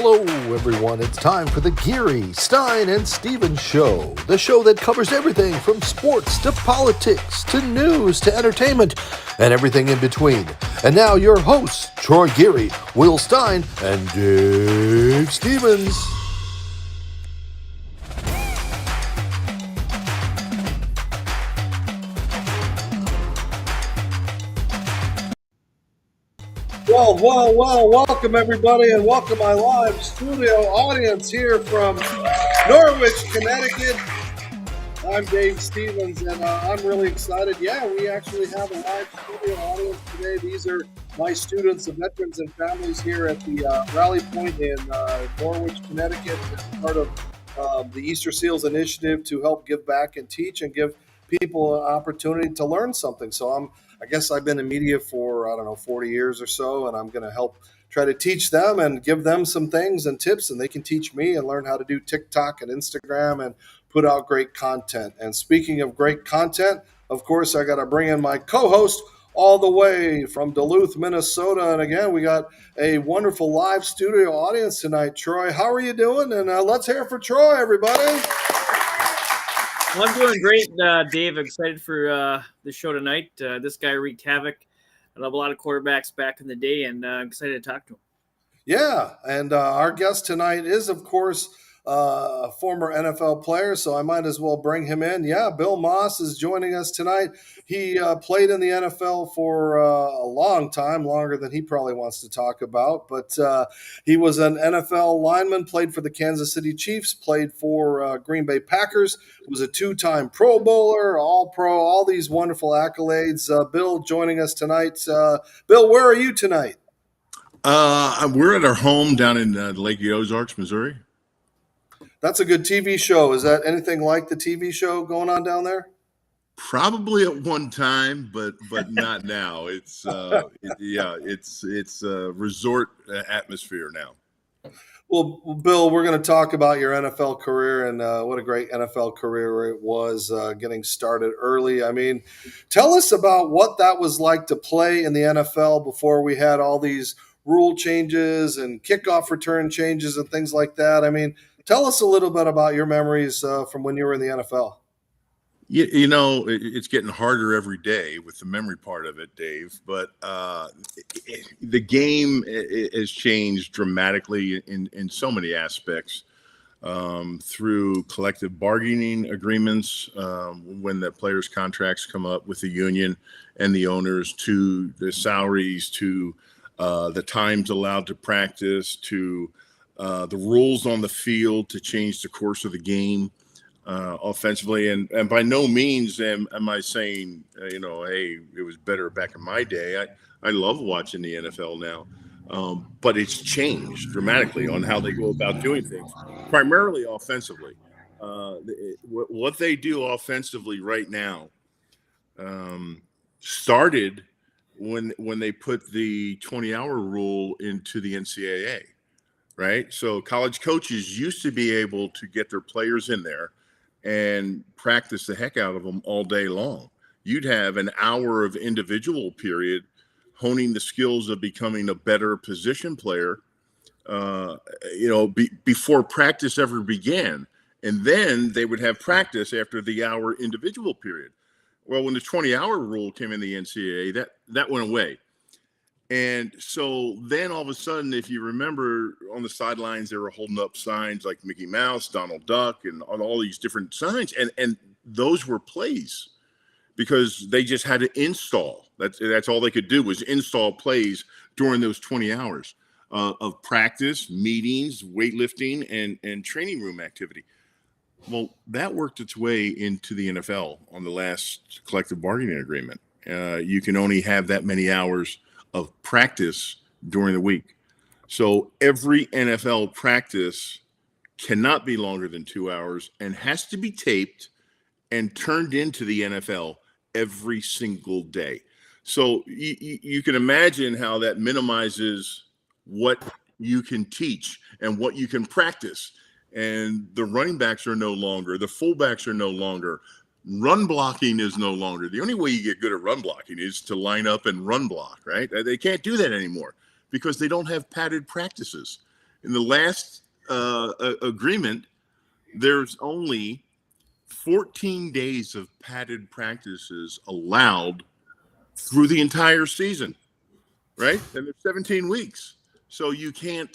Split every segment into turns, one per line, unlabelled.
Hello, everyone. It's time for the Geary, Stein, and Stevens Show, the show that covers everything from sports to politics to news to entertainment and everything in between. And now your hosts, Troy Geary, Will Stein, and Dave Stevens. Well, welcome everybody, and welcome my live studio audience here from Norwich, Connecticut. I'm Dave Stevens, and I'm really excited. Yeah, we actually have a live studio audience today. These are my students, the veterans and families here at the Rally Point in Norwich, Connecticut. It's part of the Easter Seals Initiative to help give back and teach and give people an opportunity to learn something. So I guess I've been in media for, 40 years or so, and I'm going to help try to teach them and give them some things and tips, and they can teach me and learn how to do TikTok and Instagram and put out great content. And speaking of great content, of course, I got to bring in my co-host all the way from Duluth, Minnesota. And again, we got a wonderful live studio audience tonight. Troy, how are you doing? And let's hear for Troy, everybody.
Well, I'm doing great, Dave. I'm excited for the show tonight. This guy wreaked havoc. I love a lot of quarterbacks back in the day, and I'm excited to talk to him.
Yeah, and our guest tonight is, of course, a former NFL player, so I might as well bring him in. Yeah, Bill Maas is joining us tonight. He played in the NFL for a long time, longer than he probably wants to talk about, but he was an NFL lineman, played for the Kansas City Chiefs, played for Green Bay Packers, was a two-time Pro Bowler, All-Pro, all these wonderful accolades. Bill joining us tonight. Bill, where are you tonight?
We're at our home down in Lake Ozarks, Missouri.
That's a good TV show. Is that anything like the TV show going on down there?
Probably at one time, but not now. It's it's a resort atmosphere now.
Well, Bill, we're going to talk about your NFL career and what a great NFL career it was, getting started early. I mean, tell us about what that was like to play in the NFL before we had all these rule changes and kickoff return changes and things like that. I mean, tell us a little bit about your memories from when you were in the NFL.
You know, it's getting harder every day with the memory part of it, Dave. But the game has changed dramatically in so many aspects through collective bargaining agreements when the players' contracts come up with the union and the owners, to the salaries, to the times allowed to practice, to the rules on the field to change the course of the game offensively. And by no means am I saying, hey, it was better back in my day. I love watching the NFL now, but it's changed dramatically on how they go about doing things, primarily offensively. What they do offensively right now started when they put the 20-hour rule into the NCAA, right? So college coaches used to be able to get their players in there and practice the heck out of them all day long. You'd have an hour of individual period honing the skills of becoming a better position player, before practice ever began. And then they would have practice after the hour individual period. Well, when the 20-hour rule came in the NCAA, that went away. And so then all of a sudden, if you remember, on the sidelines, they were holding up signs like Mickey Mouse, Donald Duck, and all these different signs. And those were plays because they just had to install. That's all they could do was install plays during those 20 hours of practice, meetings, weightlifting, and training room activity. Well, that worked its way into the NFL on the last collective bargaining agreement. You can only have that many hours of practice during the week. So every NFL practice cannot be longer than 2 hours and has to be taped and turned into the NFL every single day. So you can imagine how that minimizes what you can teach and what you can practice. And the running backs are no longer, the fullbacks are no longer, run blocking is no longer. The only way you get good at run blocking is to line up and run block, right? They can't do that anymore because they don't have padded practices. in the last agreement, there's only 14 days of padded practices allowed through the entire season, right? And it's 17 weeks. So you can't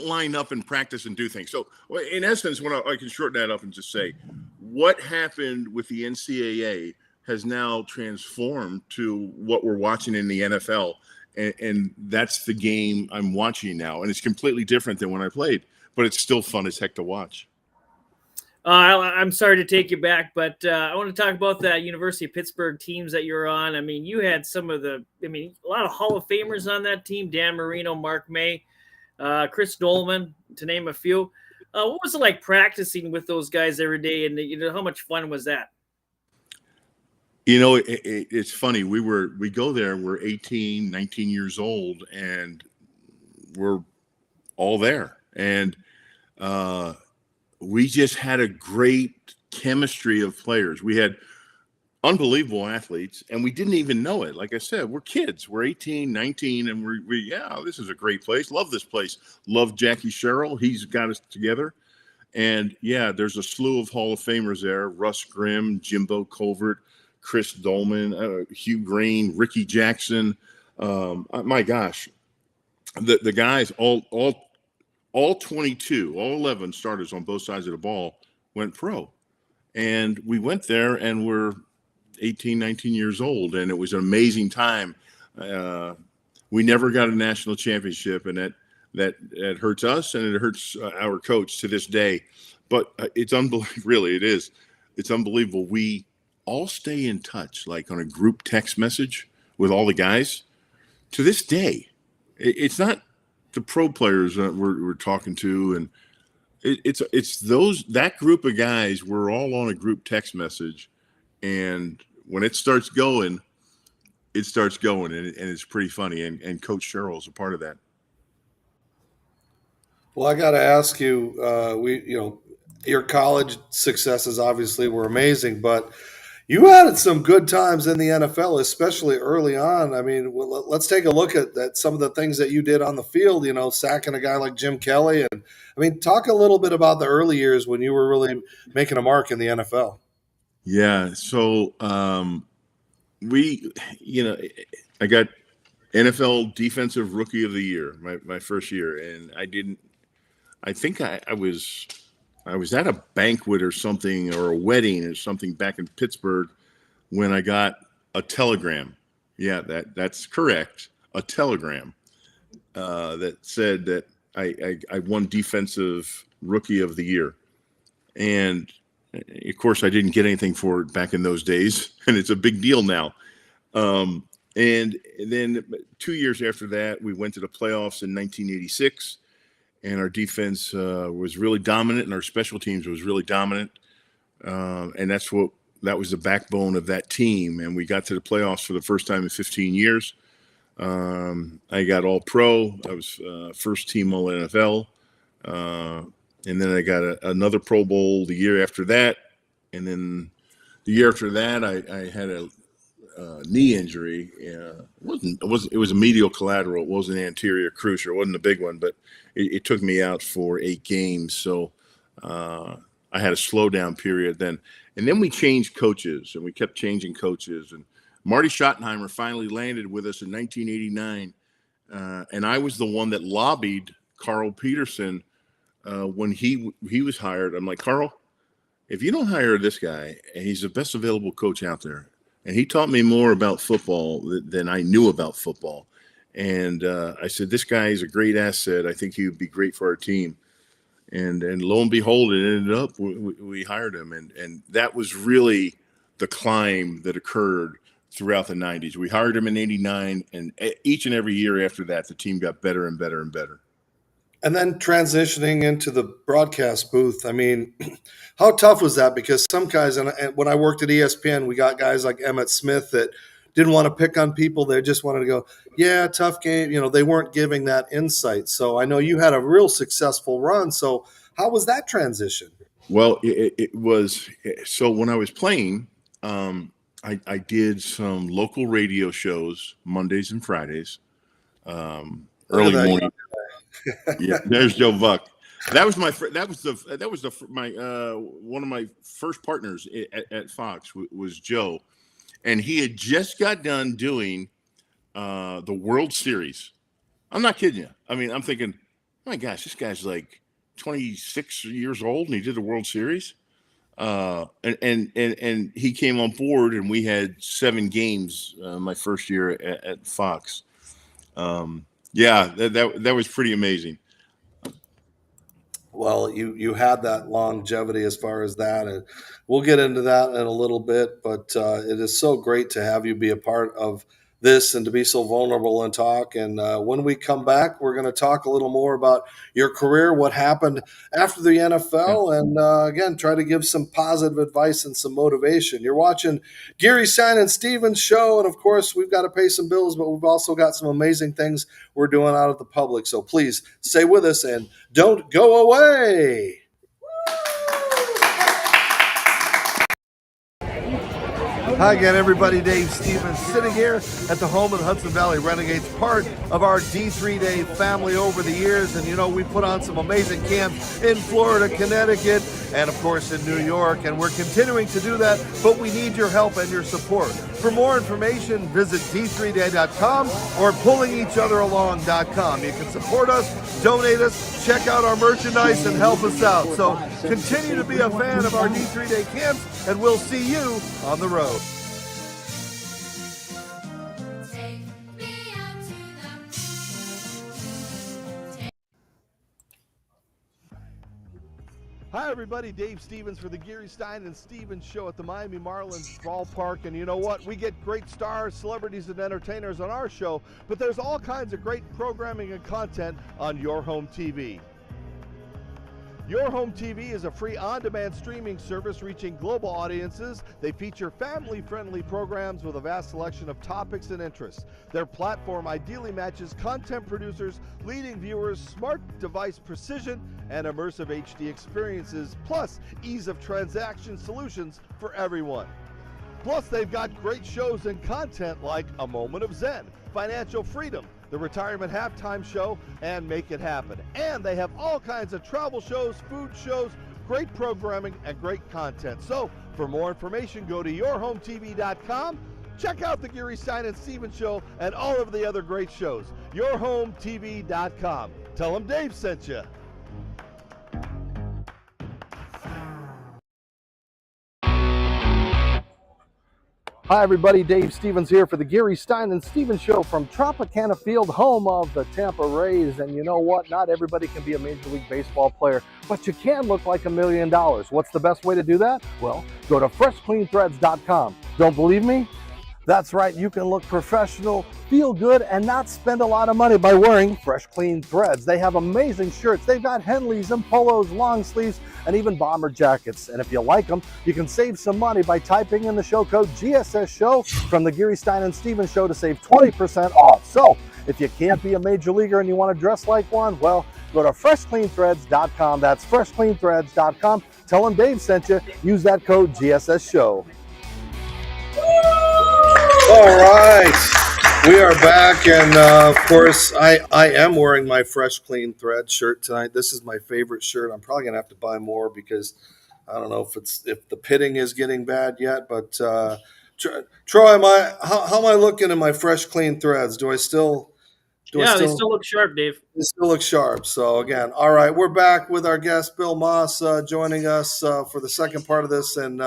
line up and practice and do things. So in essence, when I can shorten that up and just say, what happened with the NCAA has now transformed to what we're watching in the NFL. And that's the game I'm watching now. And it's completely different than when I played, but it's still fun as heck to watch.
I'm sorry to take you back, but I want to talk about that University of Pittsburgh teams that you're on. I mean, you had a lot of Hall of Famers on that team: Dan Marino, Mark May, Chris Dolman, to name a few. What was it like practicing with those guys every day, and how much fun was that?
It's funny. We go there, we're 18, 19 years old, and we're all there. And we just had a great chemistry of players. We had unbelievable athletes, and we didn't even know it. Like I said, we're kids. We're 18, 19, and this is a great place. Love this place. Love Jackie Sherrill. He's got us together. And, there's a slew of Hall of Famers there. Russ Grimm, Jimbo Covert, Chris Dolman, Hugh Green, Ricky Jackson. My gosh, the guys, all 22, all 11 starters on both sides of the ball went pro. And we went there and we're 18, 19 years old. And it was an amazing time. We never got a national championship, and that hurts us, and it hurts our coach to this day. But it's unbelievable. Really, it is. It's unbelievable. We all stay in touch, like on a group text message with all the guys to this day. It's not the pro players that we're talking to, and it's that group of guys. We're all on a group text message, and when it starts going, and it's pretty funny. And Coach Sherrill is a part of that.
Well, I got to ask you, your college successes obviously were amazing, but you had some good times in the NFL, especially early on. I mean, let's take a look at some of the things that you did on the field, sacking a guy like Jim Kelly. And I mean, talk a little bit about the early years when you were really making a mark in the NFL.
Yeah. So I got NFL Defensive Rookie of the Year, my first year. And I think I was at a banquet or something, or a wedding or something back in Pittsburgh, when I got a telegram. Yeah, that's correct. A telegram that said that I won Defensive Rookie of the Year. And of course, I didn't get anything for it back in those days, and it's a big deal now. And then 2 years after that, we went to the playoffs in 1986. And our defense was really dominant, and our special teams was really dominant. And that was the backbone of that team. And we got to the playoffs for the first time in 15 years. I got all pro. I was first team all NFL. And then I got another Pro Bowl the year after that. And then the year after that, I had a knee injury. It was a medial collateral. It wasn't anterior cruciate. It wasn't a big one, but it took me out for 8 games. So I had a slowdown period then. And then we changed coaches, and we kept changing coaches. And Marty Schottenheimer finally landed with us in 1989. And I was the one that lobbied Carl Peterson when he was hired. I'm like, Carl, if you don't hire this guy, and he's the best available coach out there, and he taught me more about football than I knew about football. And I said, this guy is a great asset. I think he would be great for our team. And lo and behold, it ended up we hired him. And that was really the climb that occurred throughout the 90s. We hired him in 89, and each and every year after that, the team got better and better and better.
And then transitioning into the broadcast booth, I mean, how tough was that? Because some guys, and when I worked at ESPN, we got guys like Emmett Smith that didn't want to pick on people. They just wanted to go, yeah, tough game. They weren't giving that insight. So I know you had a real successful run. So how was that transition?
Well, it was – so when I was playing, I did some local radio shows Mondays and Fridays, early morning. Yeah, there's Joe Buck. That was my one of my first partners at Fox was Joe, and he had just got done doing the World Series. I'm not kidding you. I mean, I'm thinking, oh my gosh, this guy's like 26 years old and he did the World Series. And he came on board and we had 7 games my first year at Fox. Yeah, that was pretty amazing.
Well, you had that longevity as far as that, and we'll get into that in a little bit. But it is so great to have you be a part of this and to be so vulnerable and talk. And when we come back, we're going to talk a little more about your career, what happened after the NFL, and again, try to give some positive advice and some motivation. You're watching Geary, Stein Stevens Show, and of course, we've got to pay some bills, but we've also got some amazing things we're doing out of the public. So please stay with us and don't go away.
Hi again, everybody. Dave Stevens sitting here at the home of the Hudson Valley Renegades, part of our D3 Day family over the years. And, you know, we put on some amazing camps in Florida, Connecticut, and, of course, in New York. And we're continuing to do that, but we need your help and your support. For more information, visit d3day.com or pullingeachatheralong.com. You can support us, donate us, check out our merchandise, and help us out. So continue to be a fan of our D3 Day camps, and we'll see you on the road. Hi, everybody. Dave Stevens for the Geary, Stein Stevens Show at the Miami Marlins ballpark. And you know what? We get great stars, celebrities, and entertainers on our show, but there's all kinds of great programming and content on Your Home TV. Your Home TV is a free on-demand streaming service reaching global audiences. They feature family-friendly programs with a vast selection of topics and interests. Their platform ideally matches content producers, leading viewers, smart device precision, and immersive HD experiences, plus ease of transaction solutions for everyone. Plus, they've got great shows and content like A Moment of Zen, Financial Freedom, the Retirement Halftime Show, and Make It Happen. And they have all kinds of travel shows, food shows, great programming, and great content. So, for more information, go to yourhometv.com. Check out the Geary, Stein Stevens Show and all of the other great shows. yourhometv.com. Tell them Dave sent you. Hi, everybody. Dave Stevens here for the Geary, Stein Stevens Show from Tropicana Field, home of the Tampa Rays. And you know what? Not everybody can be a Major League Baseball player, but you can look like $1 million. What's the best way to do that? Well, go to freshcleanthreads.com. Don't believe me? That's right, you can look professional, feel good, and not spend a lot of money by wearing Fresh Clean Threads. They have amazing shirts. They've got Henleys and polos, long sleeves, and even bomber jackets. And if you like them, you can save some money by typing in the show code GSS Show from the Geary, Stein Stevens Show to save 20% off. So if you can't be a major leaguer and you want to dress like one, well, go to freshcleanthreads.com. That's freshcleanthreads.com. Tell them Dave sent you. Use that code GSS Show.
All right, we are back, and of course, I am wearing my Fresh Clean Thread shirt tonight. This is my favorite shirt. I'm probably gonna have to buy more because I don't know if the pitting is getting bad yet. But Troy, how am I looking in my Fresh Clean Threads? They still
look sharp, Dave.
They still look sharp. So again, all right, we're back with our guest Bill Maas joining us for the second part of this, and.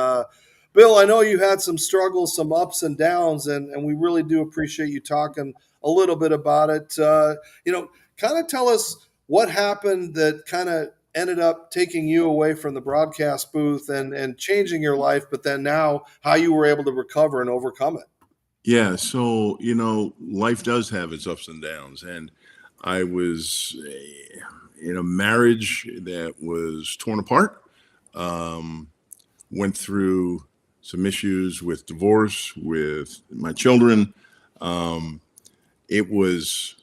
Bill, I know you had some struggles, some ups and downs, and we really do appreciate you talking a little bit about it. Kind of tell us what happened that kind of ended up taking you away from the broadcast booth and changing your life, but then now how you were able to recover and overcome it.
Yeah, so, life does have its ups and downs. And I was in a marriage that was torn apart, went through some issues with divorce, with my children. It was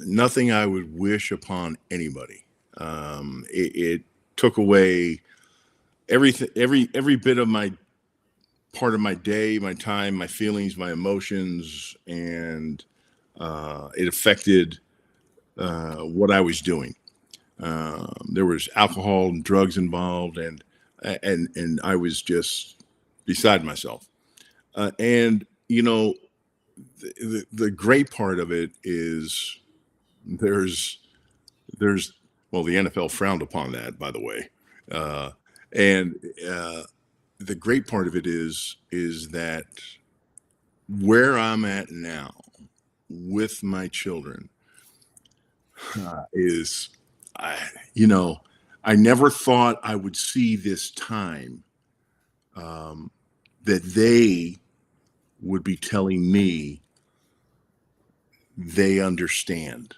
nothing I would wish upon anybody. It took away everything, every bit of my part of my day, my time, my feelings, my emotions, and it affected what I was doing. There was alcohol and drugs involved, and I was just beside myself. And the great part of it is there's well, the NFL frowned upon that, by the way, and the great part of it is that where I'm at now with my children is, I never thought I would see this time that they would be telling me they understand.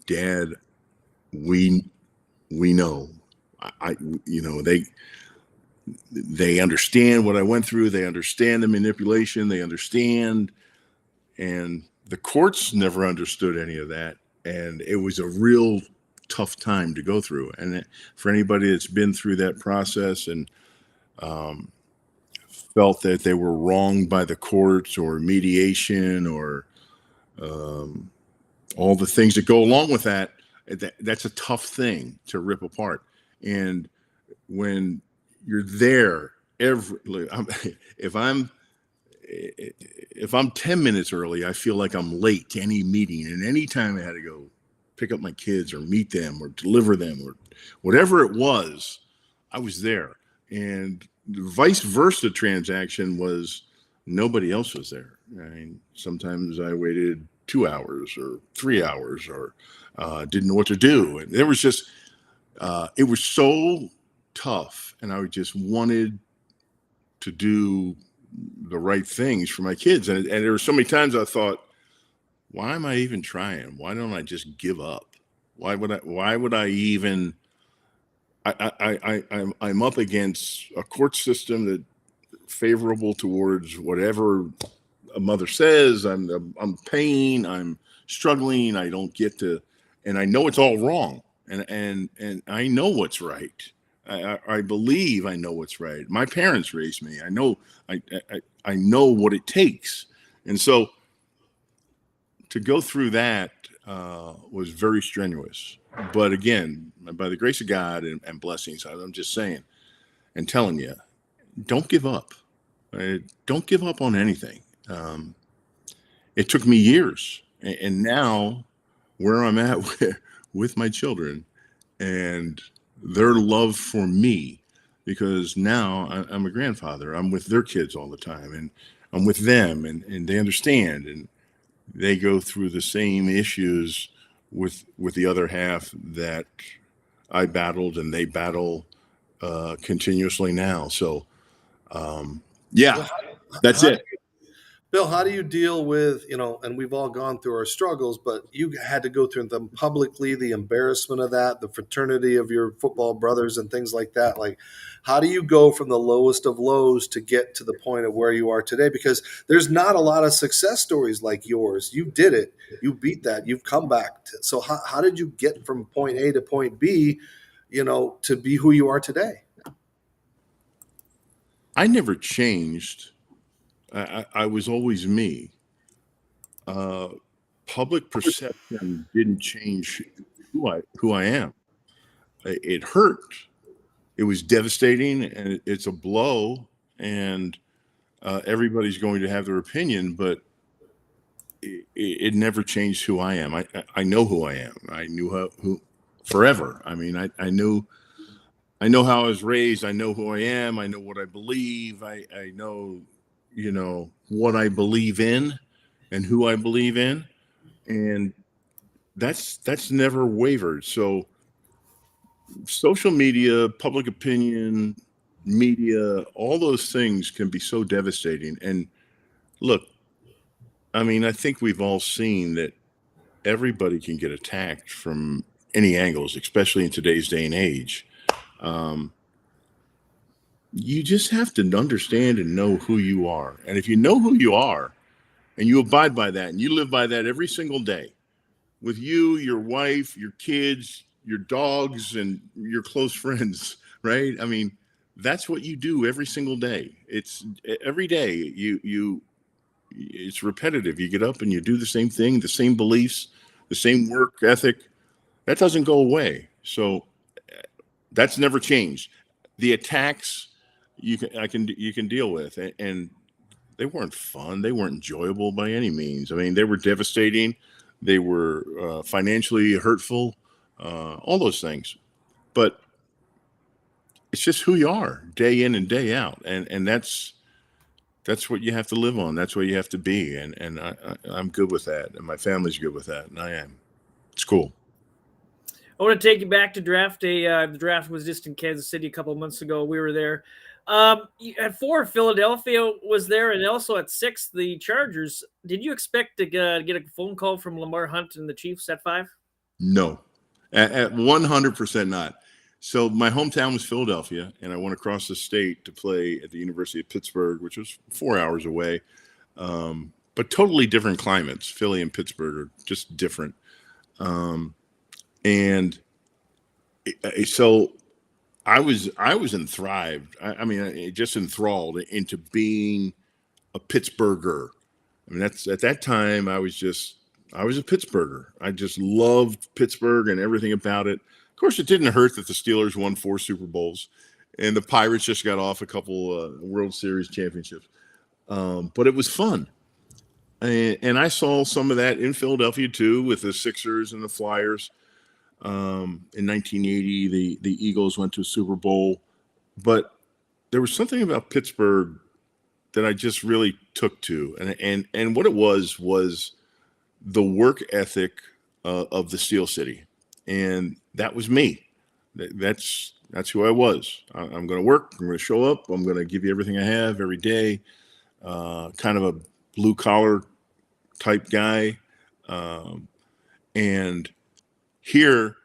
Dad, we know. They understand what I went through. They understand the manipulation. They understand, and the courts never understood any of that. And it was a real tough time to go through. And for anybody that's been through that process and felt that they were wronged by the courts or mediation or all the things that go along with that, that's a tough thing to rip apart. And when you're there, if I'm 10 minutes early, I feel like I'm late to any meeting. And anytime I had to go pick up my kids or meet them or deliver them or whatever it was, I was there. And the vice versa transaction was nobody else was there. I mean, sometimes I waited 2 hours or 3 hours or didn't know what to do. And there was just, it was so tough. And I just wanted to do the right things for my kids. And there were so many times I thought, why am I even trying? Why don't I just give up? Why would I even, I'm up against a court system that favorable towards whatever a mother says. I'm paying, I'm struggling. I don't get to, and I know it's all wrong. And I know what's right. I believe I know what's right. My parents raised me. I know what it takes. And so to go through that was very strenuous. But again, by the grace of God and blessings, I'm just saying and telling you, don't give up. Don't give up on anything. It took me years. And now where I'm at with my children and their love for me, because now I'm a grandfather. I'm with their kids all the time, and I'm with them, and they understand, and they go through the same issues with the other half that I battled and they battle continuously now. So, yeah, that's it.
Bill, how do you deal with, and we've all gone through our struggles, but you had to go through them publicly, the embarrassment of that, the fraternity of your football brothers and things like that. Like, how do you go from the lowest of lows to get to the point of where you are today? Because there's not a lot of success stories like yours. You did it. You beat that. You've come back. So how did you get from point A to point B, to be who you are today?
I never changed. I was always me. Public perception didn't change who I am. It hurt. It was devastating, and it's a blow. And everybody's going to have their opinion, but it never changed who I am. I know who I am. I knew who forever. I mean, I know how I was raised. I know who I am. I know what I believe. I know, what I believe in and who I believe in. And that's never wavered. So social media, public opinion, media, all those things can be so devastating. And look, I mean, I think we've all seen that everybody can get attacked from any angles, especially in today's day and age. You just have to understand and know who you are. And if you know who you are and you abide by that and you live by that every single day with you, your wife, your kids, your dogs, and your close friends, right? I mean, that's what you do every single day. It's every day you it's repetitive. You get up and you do the same thing, the same beliefs, the same work ethic. That doesn't go away. So that's never changed. The attacks you can deal with, and they weren't fun. They weren't enjoyable by any means. I mean, they were devastating. They were financially hurtful, all those things. But it's just who you are day in and day out. And that's what you have to live on. That's what you have to be. And I'm good with that. And my family's good with that. And I am. It's cool.
I want to take you back to draft day. The draft was just in Kansas City a couple of months ago. We were there. At 4, Philadelphia was there, and also at 6, the Chargers. Did you expect to get a phone call from Lamar Hunt and the Chiefs at 5?
No, at 100% not. So my hometown was Philadelphia, and I went across the state to play at the University of Pittsburgh, which was 4 hours away, but totally different climates. Philly and Pittsburgh are just different. And so I was enthralled. I mean, just enthralled into being a Pittsburgher. I mean, that's at that time I was a Pittsburgher. I just loved Pittsburgh and everything about it. Of course, it didn't hurt that the Steelers won 4 Super Bowls and the Pirates just got off a couple World Series championships. But it was fun. And I saw some of that in Philadelphia too, with the Sixers and the Flyers. In 1980, the Eagles went to a Super Bowl, but there was something about Pittsburgh that I just really took to, and what it was the work ethic of the Steel City, and that was me. That's who I was. I'm going to work. I'm going to show up. I'm going to give you everything I have every day. Kind of a blue collar type guy, and here,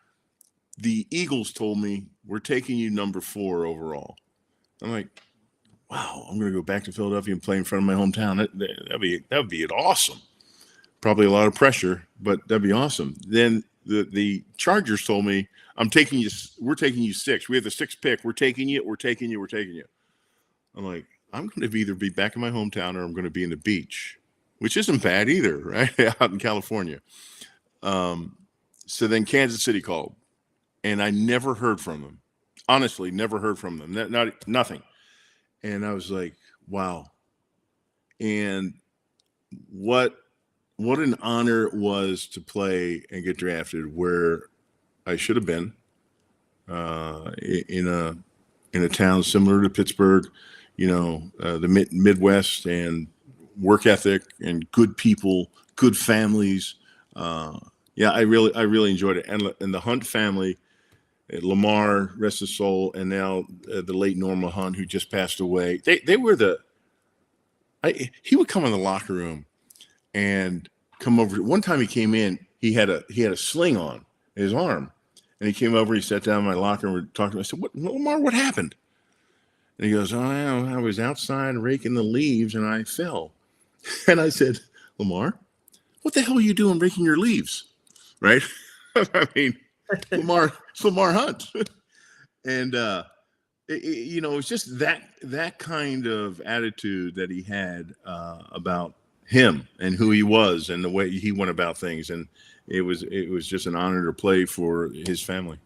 the Eagles told me, we're taking you number 4 overall. I'm like, wow, I'm going to go back to Philadelphia and play in front of my hometown. That would be awesome. Probably a lot of pressure, but that'd be awesome. Then the Chargers told me, we're taking you 6. We have the 6th pick. We're taking you. I'm like, I'm going to either be back in my hometown or I'm going to be in the beach, which isn't bad either, right? Out in California. So then Kansas City called, and I never heard from them. Honestly, never heard from them. Nothing. And I was like, wow. And what an honor it was to play and get drafted where I should have been, in a town similar to Pittsburgh, the Midwest, and work ethic and good people, good families. Yeah, I really enjoyed it. And the Hunt family, Lamar, rest his soul, and now the late Norma Hunt, who just passed away. They were he would come in the locker room and come over. One time he came in, he had a sling on his arm, and he came over. He sat down in my locker and we're talking. I said, Lamar, what happened? And he goes, I was outside raking the leaves and I fell. And I said, Lamar, what the hell are you doing raking your leaves? Right? I mean, Lamar Hunt. And, it's just that kind of attitude that he had about him and who he was and the way he went about things. And it was just an honor to play for his family.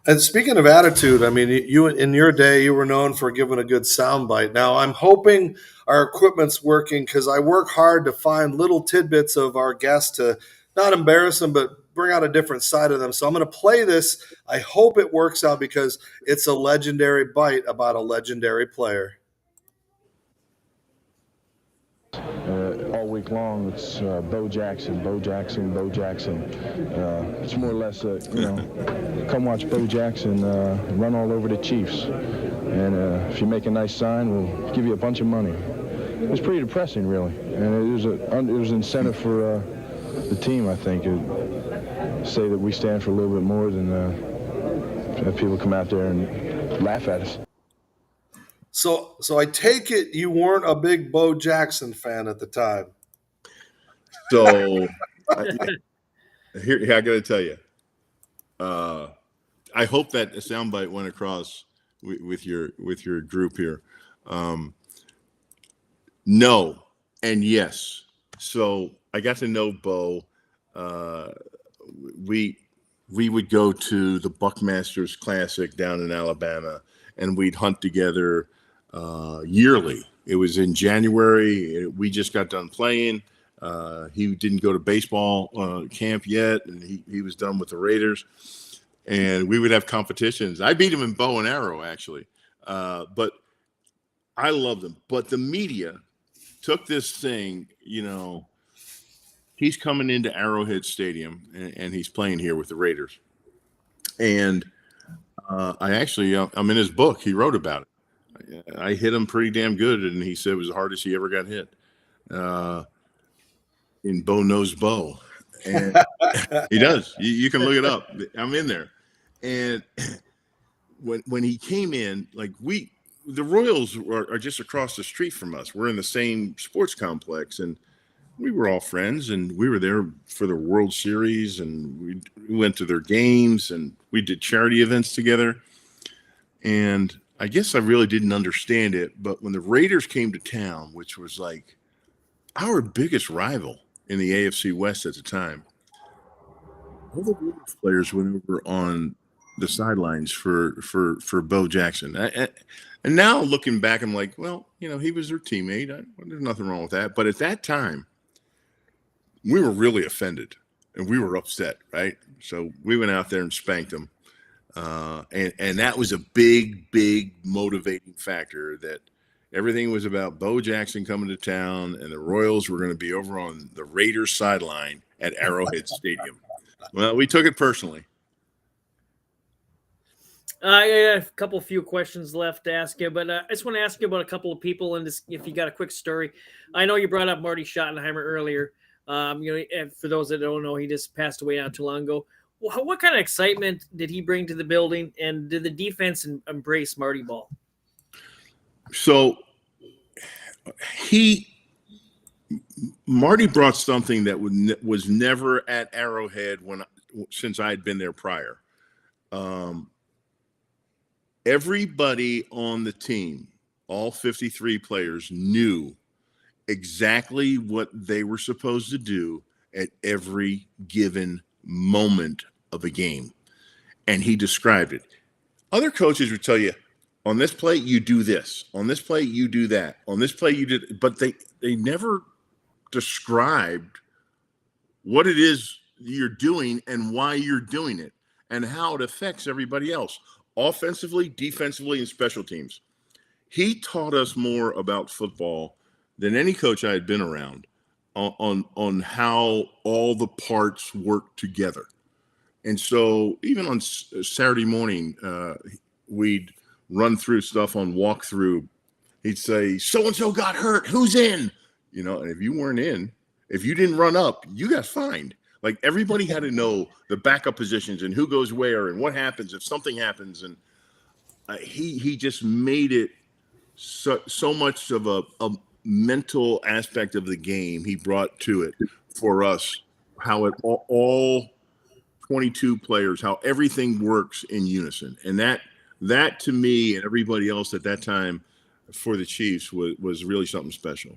And speaking of attitude, I mean, you in your day, you were known for giving a good soundbite. Now, I'm hoping our equipment's working because I work hard to find little tidbits of our guests to not embarrass them, but bring out a different side of them. So I'm going to play this. I hope it works out because it's a legendary bite about a legendary player.
All week long, it's Bo Jackson. It's more or less, come watch Bo Jackson run all over the Chiefs. And if you make a nice sign, we'll give you a bunch of money. It was pretty depressing, really. And it was an incentive for the team, I think, to say that we stand for a little bit more than have people come out there and laugh at us.
So I take it you weren't a big Bo Jackson fan at the time.
So here I got to tell you, I hope that soundbite went across with your group here. No, And yes, so I got to know Bo. We would go to the Buckmasters Classic down in Alabama, and we'd hunt together yearly. It was in January. We just got done playing. He didn't go to baseball camp yet, and he was done with the Raiders. And we would have competitions. I beat him in bow and arrow, actually. But I loved him. But the media took this thing, he's coming into Arrowhead Stadium, and he's playing here with the Raiders. And I'm in his book. He wrote about it. I hit him pretty damn good, and he said it was the hardest he ever got hit. In Bo Knows Bo. And he does. You can look it up. I'm in there. And when he came in, the Royals are just across the street from us. We're in the same sports complex, and we were all friends, and we were there for the World Series, and we went to their games, and we did charity events together. And I guess I really didn't understand it, but when the Raiders came to town, which was like our biggest rival in the AFC West at the time, all the Raiders players went over on the sidelines for Bo Jackson. And now looking back, I'm like, well, he was their teammate. There's nothing wrong with that. But at that time, we were really offended, and we were upset, right? So we went out there and spanked them. And that was a big, big motivating factor, that everything was about Bo Jackson coming to town, and the Royals were going to be over on the Raiders sideline at Arrowhead Stadium. Well, we took it personally.
I have a few questions left to ask you, but I just want to ask you about a couple of people, and if you got a quick story. I know you brought up Marty Schottenheimer earlier. And for those that don't know, he just passed away not too long ago. What kind of excitement did he bring to the building, and did the defense embrace Marty Ball?
So Marty brought something that was never at Arrowhead since I'd been there prior. Everybody on the team, all 53 players, knew exactly what they were supposed to do at every given moment of a game. And he described it. Other coaches would tell you, on this play, you do this. On this play, you do that. On this play, you did. But they never described what it is you're doing and why you're doing it and how it affects everybody else, offensively, defensively, and special teams. He taught us more about football than any coach I had been around on how all the parts work together. And so even on Saturday morning, we'd run through stuff on walkthrough. He'd say, so-and-so got hurt. Who's in? And if you weren't in, if you didn't run up, you got fined. Like, everybody had to know the backup positions and who goes where and what happens if something happens. And he just made it so much of a mental aspect of the game he brought to it for us, how it all 22 players, how everything works in unison. And that to me and everybody else at that time for the Chiefs was really something special.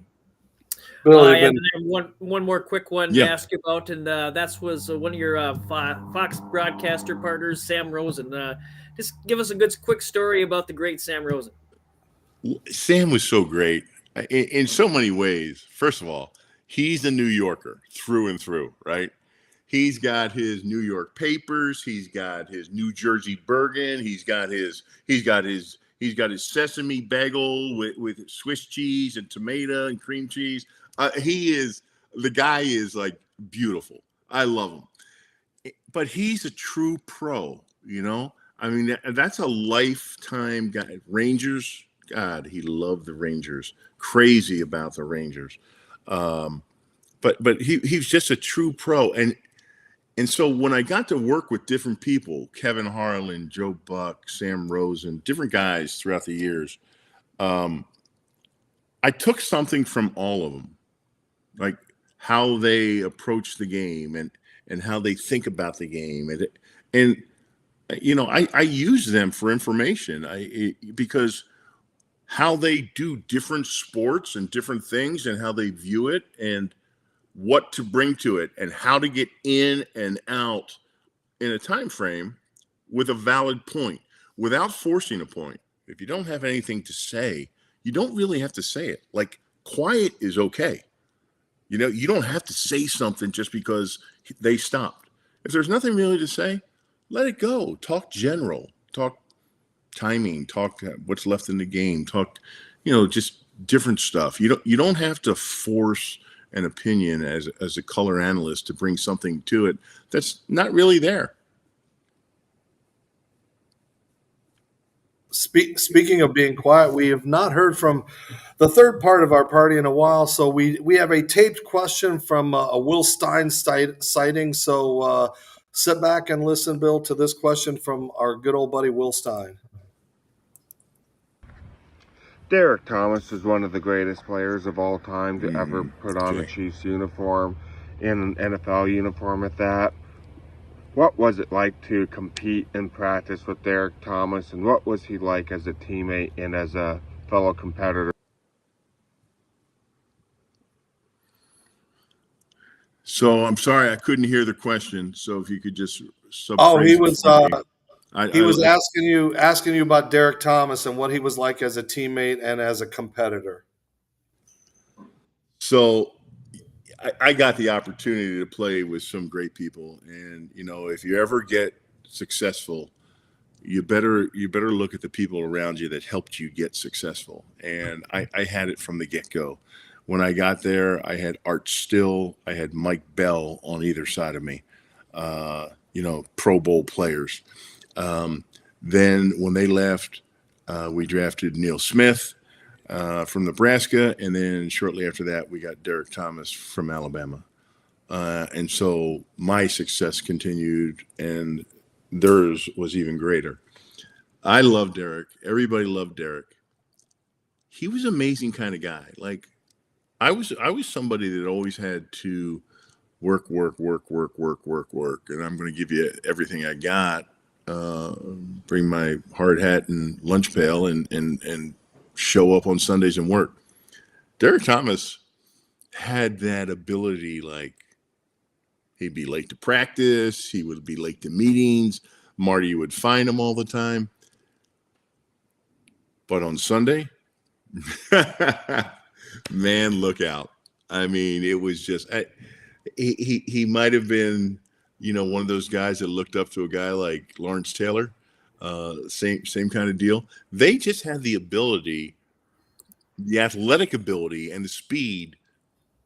One more quick one to ask you about, and that was one of your Fox broadcaster partners, Sam Rosen. Just give us a quick story about the great Sam Rosen.
Sam was so great in so many ways. First of all, he's a New Yorker through and through, right? He's got his New York papers. He's got his New Jersey Bergen. He's got his sesame bagel with Swiss cheese and tomato and cream cheese. The guy is like beautiful. I love him, but he's a true pro. I mean, that's a lifetime guy. Rangers, God, he loved the Rangers. Crazy about the Rangers. But he's just a true pro. And so when I got to work with different people, Kevin Harlan, Joe Buck, Sam Rosen, different guys throughout the years, I took something from all of them, like how they approach the game and how they think about the game. And I use them for information because how they do different sports and different things and how they view it and what to bring to it and how to get in and out in a time frame with a valid point without forcing a point. If you don't have anything to say, you don't really have to say it. Like, quiet is okay. You know, you don't have to say something just because they stopped. If there's nothing really to say, let it go. Talk general, talk timing, talk what's left in the game, talk, just different stuff. You don't have to force an opinion as a color analyst to bring something to it that's not really there.
Speaking of being quiet, we have not heard from the third part of our party in a while. So we have a taped question from a Will Stein sighting. So sit back and listen, Bill, to this question from our good old buddy Will Stein.
Derek Thomas is one of the greatest players of all time to ever put on a Chiefs uniform, in an NFL uniform at that. What was it like to compete in practice with Derek Thomas, and what was he like as a teammate and as a fellow competitor?
So I'm sorry, I couldn't hear the question. So if you could just
he was asking you about Derek Thomas and what he was like as a teammate and as a competitor.
So I got the opportunity to play with some great people, and if you ever get successful, you better look at the people around you that helped you get successful. And I had it from the get-go. When I got there, I had Art Still, I had Mike Bell on either side of me, Pro Bowl players. Then when they left, we drafted Neil Smith from Nebraska, and then shortly after that, we got Derek Thomas from Alabama. And so my success continued, and theirs was even greater. I love Derek. Everybody loved Derek. He was an amazing kind of guy. Like, I was somebody that always had to work, and I'm going to give you everything I got. Bring my hard hat and lunch pail and show up on Sundays and work. Derek Thomas had that ability. Like, he'd be late to practice. He would be late to meetings. Marty would find him all the time. But on Sunday, man, look out. I mean, it was just, he might have been, one of those guys that looked up to a guy like Lawrence Taylor. Same kind of deal. They just had the ability, the athletic ability and the speed.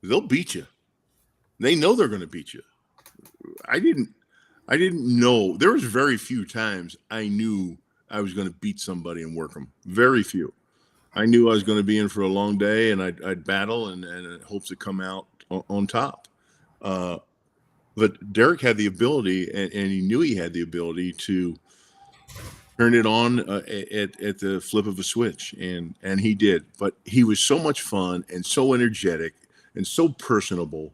They'll beat you. They know they're going to beat you. I didn't know. There was very few times I knew I was going to beat somebody and work them. Very few. I knew I was going to be in for a long day, and I'd battle and hopes to come out on top. But Derek had the ability, and he knew he had the ability to turn it on at the flip of a switch, and he did. But he was so much fun and so energetic and so personable,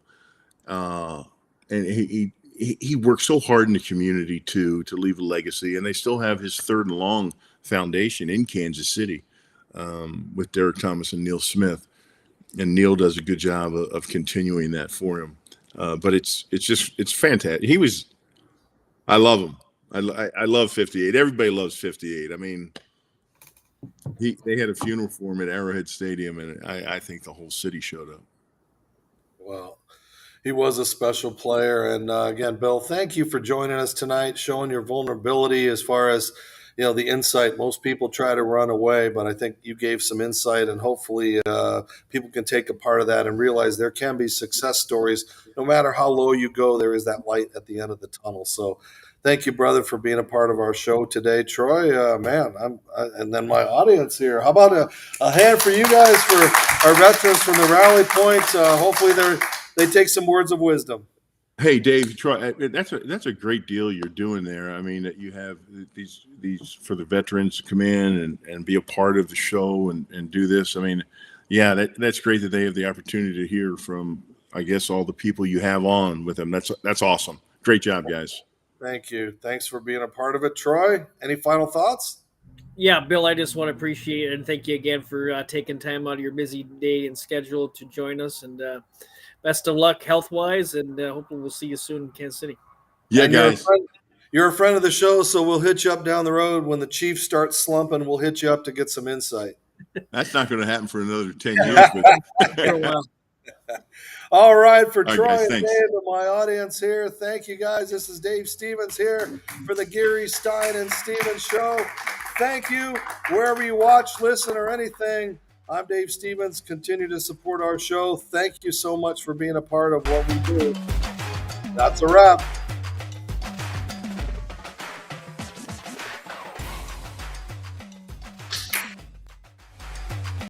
and he worked so hard in the community to leave a legacy. And they still have his third and long foundation in Kansas City with Derek Thomas and Neil Smith, and Neil does a good job of continuing that for him. But it's fantastic. I love him. I love 58. Everybody loves 58. I mean, they had a funeral for him at Arrowhead Stadium, and I think the whole city showed up.
Well, he was a special player. And again, Bill, thank you for joining us tonight, showing your vulnerability as far as, the insight. Most people try to run away, but I think you gave some insight, and hopefully people can take a part of that and realize there can be success stories. No matter how low you go, there is that light at the end of the tunnel. So thank you, brother, for being a part of our show today. Troy, and then my audience here. How about a hand for you guys for our veterans from the Rally Point? Hopefully they take some words of wisdom.
Hey, Dave, Troy, that's a great deal you're doing there. I mean, that you have these for the veterans to come in and be a part of the show and do this. I mean, yeah, that's great that they have the opportunity to hear from, I guess, all the people you have on with them. That's awesome. Great job, guys.
Thank you. Thanks for being a part of it, Troy. Any final thoughts?
Yeah, Bill, I just want to appreciate it and thank you again for taking time out of your busy day and schedule to join us. And best of luck health-wise, and hopefully we'll see you soon in Kansas City.
Yeah,
And
guys.
you're a friend of the show, so we'll hit you up down the road when the Chiefs start slumping. We'll hit you up to get some insight.
That's not going to happen for another 10 years. But
All right, for
All right,
Troy
guys,
and
thanks.
Dave and my audience here, thank you guys. This is Dave Stevens here for the Geary, Stein, and Stevens Show. Thank you. Wherever you watch, listen, or anything, I'm Dave Stevens. Continue to support our show. Thank you so much for being a part of what we do. That's a wrap.